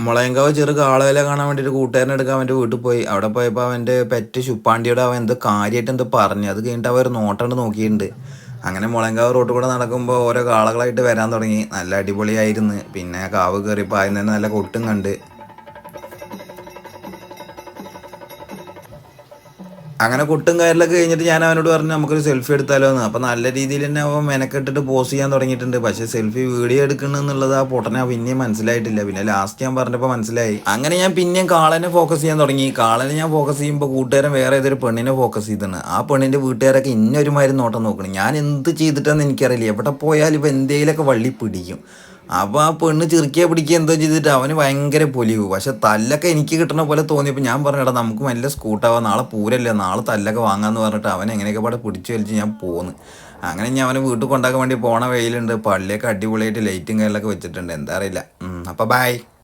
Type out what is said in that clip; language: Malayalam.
മുളയങ്കാവ് ചെറു കാളവേല കാണാൻ വേണ്ടിയിട്ട് കൂട്ടുകാരനെ എടുക്കാൻ അവൻ്റെ വീട്ടിൽ പോയി. അവിടെ പോയപ്പോൾ അവൻ്റെ പെറ്റ് ശുപ്പാണ്ടിയോട് അവൻ എന്തോ കാര്യമായിട്ട് എന്തോ പറഞ്ഞു. അത് കഴിഞ്ഞിട്ട് അവർ നോട്ടണ്ട് നോക്കിയിട്ടുണ്ട്. അങ്ങനെ മുളയങ്കാവ് റോട്ടിൽ കൂടെ നടക്കുമ്പോൾ ഓരോ കാളകളായിട്ട് വരാൻ തുടങ്ങി. നല്ല അടിപൊളിയായിരുന്നു. പിന്നെ കാവ് കയറിയപ്പോൾ അതിന് തന്നെ നല്ല കൊട്ടും കണ്ട്. അങ്ങനെ കൊട്ടും കയറിലൊക്കെ കഴിഞ്ഞിട്ട് ഞാൻ അവനോട് പറഞ്ഞു നമുക്കൊരു സെൽഫി എടുത്താലോ എന്ന്. അപ്പം നല്ല രീതിയിൽ തന്നെ അവൻ മെനക്കെട്ടിട്ട് പോസ്റ്റ് ചെയ്യാൻ തുടങ്ങിയിട്ടുണ്ട്. പക്ഷേ സെൽഫി വീഡിയോ എടുക്കണമെന്നുള്ളത് ആ പൊട്ടനെ പിന്നെയും മനസ്സിലായിട്ടില്ല. പിന്നെ ലാസ്റ്റ് ഞാൻ പറഞ്ഞപ്പോൾ മനസ്സിലായി. അങ്ങനെ ഞാൻ പിന്നെയും കാളനെ ഫോക്കസ് ചെയ്യാൻ തുടങ്ങി. കാളനെ ഞാൻ ഫോക്കസ് ചെയ്യുമ്പോൾ കൂട്ടുകാരൻ വേറെ ഏതൊരു പെണ്ണിനെ ഫോക്കസ് ചെയ്തിട്ടുണ്ട്. ആ പെണ്ണിൻ്റെ വീട്ടുകാരൊക്കെ ഇന്നൊരുമാതിരി നോട്ടം നോക്കണം. ഞാൻ എന്ത് ചെയ്തിട്ടാന്ന് എനിക്കറിയില്ല. എവിടെ പോയാലും ഇപ്പോൾ എന്തെങ്കിലുമൊക്കെ വള്ളി പിടിക്കും. അപ്പോൾ ആ പെണ്ണ് ചെറുക്കിയെ പിടിക്കുക എന്തോ ചെയ്തിട്ട് അവന് ഭയങ്കര പൊലിവ്. പക്ഷെ തല്ലൊക്കെ എനിക്ക് കിട്ടണ പോലെ തോന്നിയപ്പോൾ ഞാൻ പറഞ്ഞിടാ നമുക്ക് നല്ല സ്കൂട്ടാവാം, നാളെ പൂരല്ലേ, നാളെ തല്ലൊക്കെ വാങ്ങാമെന്ന് പറഞ്ഞിട്ട് അവൻ എങ്ങനെയൊക്കെ പാടെ പിടിച്ചു വലിച്ച് ഞാൻ പോന്ന്. അങ്ങനെ ഞാൻ അവനെ വീട്ടിൽ കൊണ്ടാക്കാൻ വേണ്ടി പോണ വെയിലുണ്ട്. പള്ളിയൊക്കെ അടിപൊളിയായിട്ട് ലൈറ്റും കാര്യങ്ങളൊക്കെ വെച്ചിട്ടുണ്ട്. എന്താ അറിയില്ല. അപ്പോൾ ബൈ.